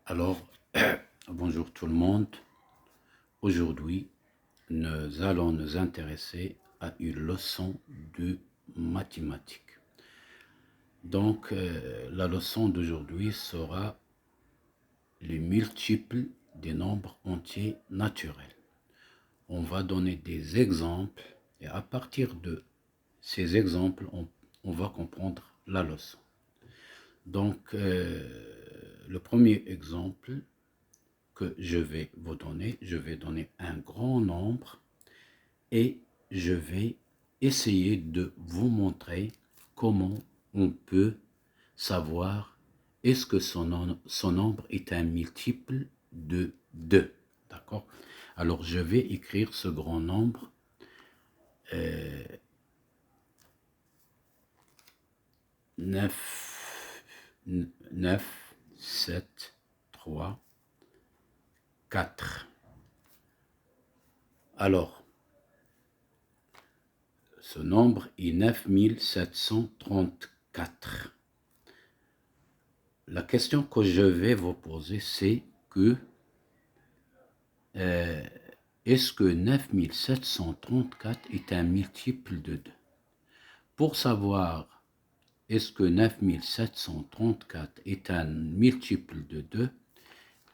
Alors, bonjour tout le monde. Aujourd'hui, nous allons nous intéresser à une leçon de mathématiques. Donc, la leçon d'aujourd'hui sera les multiples des nombres entiers naturels. On va donner des exemples et à partir de ces exemples, on va comprendre la leçon. Donc, le premier exemple que je vais vous donner, je vais donner un grand nombre et je vais essayer de vous montrer comment on peut savoir est-ce que son nombre est un multiple de 2. D'accord? Alors, je vais écrire ce grand nombre. 9, 7, 3, 4. Alors, ce nombre est 9734. La question que je vais vous poser, c'est que est-ce que 9734 est un multiple de 2? Pour savoir est-ce que 9734 est un multiple de 2,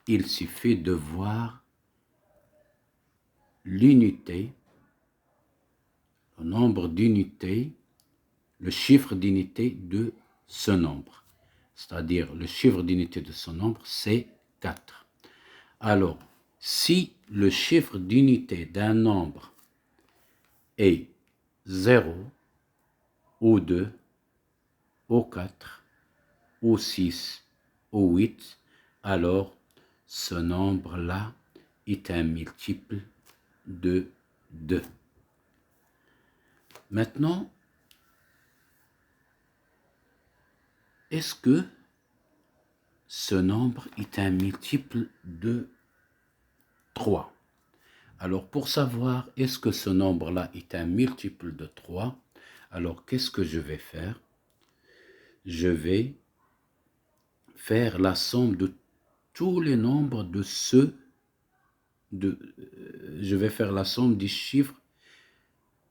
il suffit de voir l'unité, le nombre d'unités, le chiffre d'unité de ce nombre. C'est-à-dire le chiffre d'unité de ce nombre, c'est 4. Alors, si le chiffre d'unité d'un nombre est 0, ou 2, ou 4, ou 6, ou 8, alors ce nombre-là est un multiple de 2. Maintenant, est-ce que ce nombre est un multiple de 3? Alors, pour savoir est-ce que ce nombre-là est un multiple de 3, alors qu'est-ce que je vais faire? Je vais faire la somme de tous les nombres de je vais faire la somme des chiffres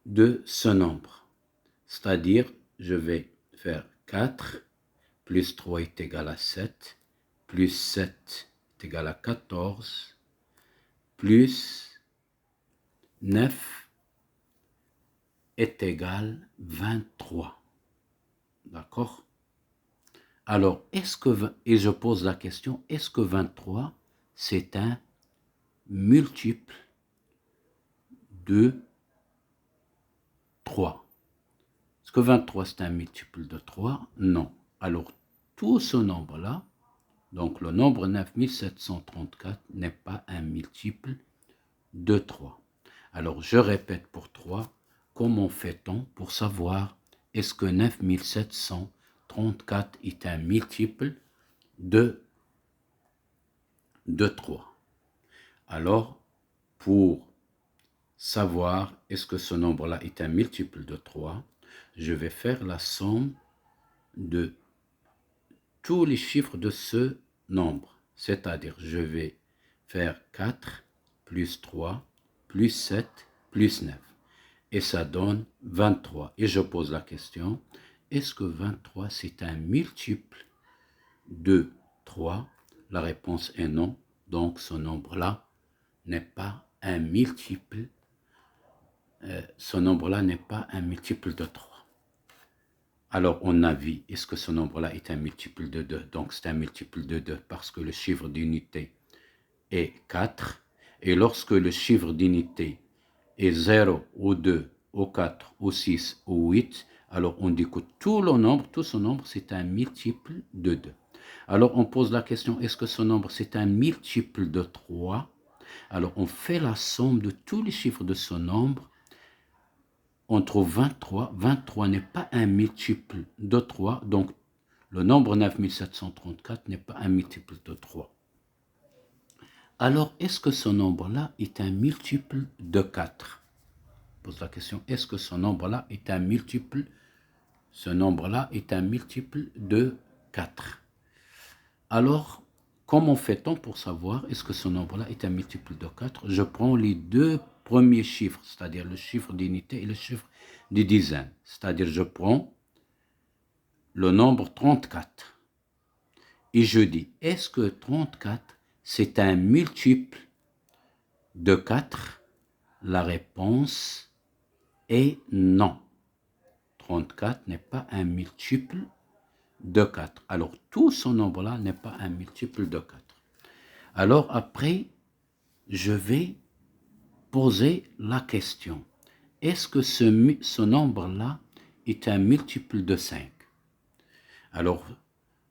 de ce nombre. C'est-à-dire, je vais faire 4 plus 3 est égal à 7, plus 7 est égal à 14, plus 9 est égal à 23. D'accord? Alors, et je pose la question, est-ce que 23, c'est un multiple de 3? Est-ce que 23, c'est un multiple de 3? Non. Alors, tout ce nombre-là, donc le nombre 9734 n'est pas un multiple de 3. Alors, je répète pour 3, comment fait-on pour savoir est-ce que 9734 est un multiple de 3? Alors, pour savoir est-ce que ce nombre-là est un multiple de 3, je vais faire la somme de tous les chiffres de ce nombre. C'est-à-dire, je vais faire 4 plus 3 plus 7 plus 9. Et ça donne 23. Et je pose la question, est-ce que 23 c'est un multiple de 3? La réponse est non. Donc ce nombre-là n'est pas un multiple. Ce nombre-là n'est pas un multiple de 3. Alors, on a vu, est-ce que ce nombre-là est un multiple de 2? Donc, c'est un multiple de 2 parce que le chiffre d'unité est 4. Et lorsque le chiffre d'unité est 0, ou 2, ou 4, ou 6, ou 8, alors on dit que tout ce nombre, c'est un multiple de 2. Alors, on pose la question, est-ce que ce nombre, c'est un multiple de 3? Alors, on fait la somme de tous les chiffres de ce nombre. On trouve 23. 23 n'est pas un multiple de 3, donc le nombre 9734 n'est pas un multiple de 3. Alors, est-ce que ce nombre-là est un multiple de 4? Je pose la question, est-ce que ce nombre-là est un multiple? Ce nombre-là est un multiple de 4. Alors, comment fait-on pour savoir est-ce que ce nombre-là est un multiple de 4? Je prends les deux premiers chiffres, c'est-à-dire le chiffre d'unité et le chiffre de dizaine. C'est-à-dire je prends le nombre 34 et je dis, est-ce que 34 c'est un multiple de 4? La réponse est non. 34 n'est pas un multiple de 4. Alors, tout ce nombre-là n'est pas un multiple de 4. Alors, après, je vais poser la question. Est-ce que ce nombre-là est un multiple de 5? Alors,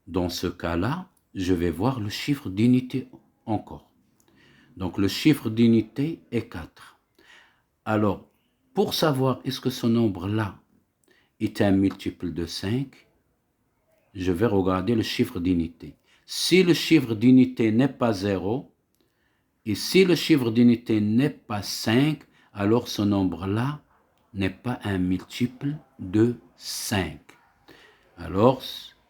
dans ce cas-là, je vais voir le chiffre d'unité encore. Donc, le chiffre d'unité est 4. Alors, pour savoir est-ce que ce nombre-là est un multiple de 5, je vais regarder le chiffre d'unité. Si le chiffre d'unité n'est pas 0, et si le chiffre d'unité n'est pas 5, alors ce nombre-là n'est pas un multiple de 5. Alors,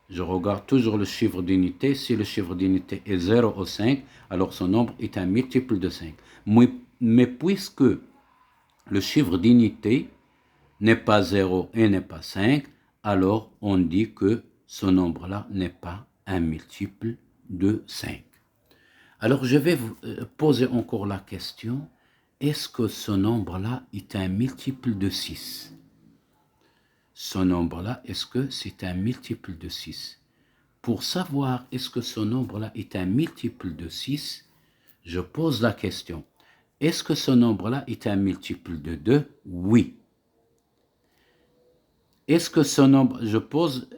je regarde toujours le chiffre d'unité. Si le chiffre d'unité est 0 ou 5, alors ce nombre est un multiple de 5. Mais puisque le chiffre d'unité n'est pas 0 et n'est pas 5, alors on dit que ce nombre-là n'est pas un multiple de 5. Alors je vais vous poser encore la question, est-ce que ce nombre-là est un multiple de 6? Ce nombre-là, est-ce que c'est un multiple de 6? Pour savoir est-ce que ce nombre-là est un multiple de 6, je pose la question. Est-ce que ce nombre-là est un multiple de 2? Oui. Est-ce que ce nombre, je pose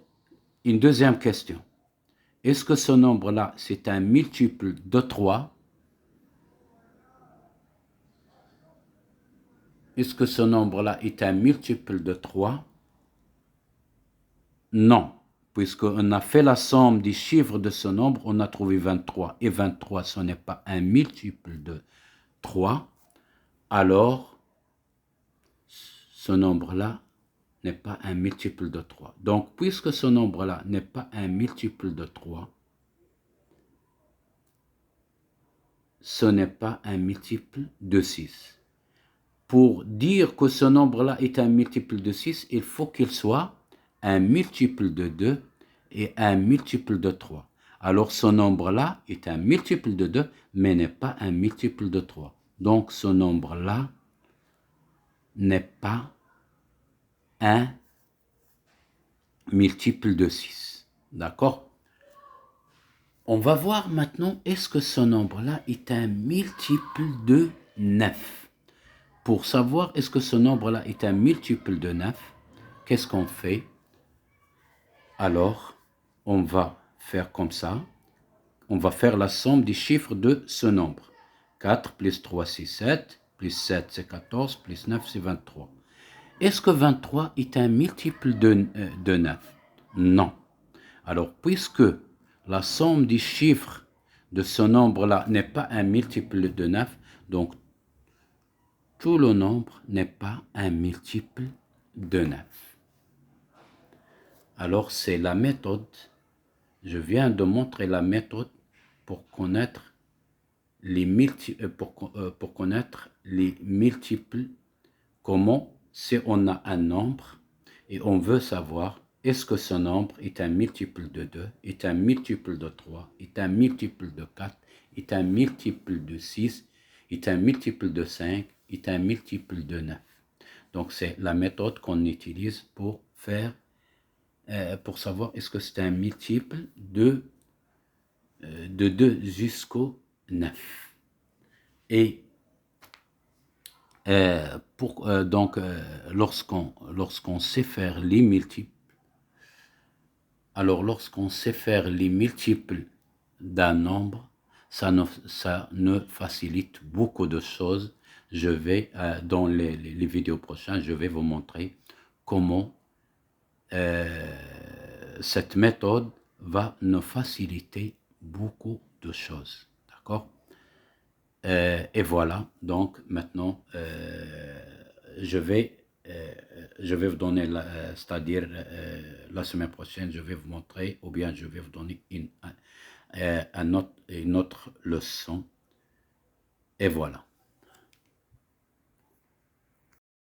une deuxième question. Est-ce que ce nombre-là, c'est un multiple de 3? Est-ce que ce nombre-là est un multiple de 3? Non, puisqu'on a fait la somme des chiffres de ce nombre, on a trouvé 23. Et 23, ce n'est pas un multiple de 3. Alors, ce nombre-là n'est pas un multiple de 3. Donc, puisque ce nombre-là n'est pas un multiple de 3, ce n'est pas un multiple de 6. Pour dire que ce nombre-là est un multiple de 6, il faut qu'il soit un multiple de 2 et un multiple de 3. Alors ce nombre-là est un multiple de 2, mais n'est pas un multiple de 3. Donc ce nombre-là n'est pas un multiple de 6. D'accord? On va voir maintenant, est-ce que ce nombre-là est un multiple de 9? Pour savoir est-ce que ce nombre-là est un multiple de 9, qu'est-ce qu'on fait? Alors, on va faire comme ça. On va faire la somme des chiffres de ce nombre. 4 plus 3, c'est 7, plus 7, c'est 14, plus 9, c'est 23. Est-ce que 23 est un multiple de 9? Non. Alors, puisque la somme des chiffres de ce nombre-là n'est pas un multiple de 9, donc tout le nombre n'est pas un multiple de 9. Alors, c'est la méthode, je viens de montrer la méthode pour connaître les multiples. Comment? Si on a un nombre et on veut savoir est-ce que ce nombre est un multiple de 2, est un multiple de 3, est un multiple de 4, est un multiple de 6, est un multiple de 5, est un multiple de 9. Donc c'est la méthode qu'on utilise pour faire, pour savoir est-ce que c'est un multiple de 2 jusqu'au 9. Et donc lorsqu'on sait faire les multiples, alors lorsqu'on sait faire les multiples d'un nombre, ça ne facilite beaucoup de choses. Je vais, dans les vidéos prochaines, je vais vous montrer comment cette méthode va nous faciliter beaucoup de choses. D'accord? Et voilà, donc maintenant, je vais vous donner, c'est-à-dire la semaine prochaine, je vais vous montrer, ou bien je vais vous donner une autre leçon. Et voilà.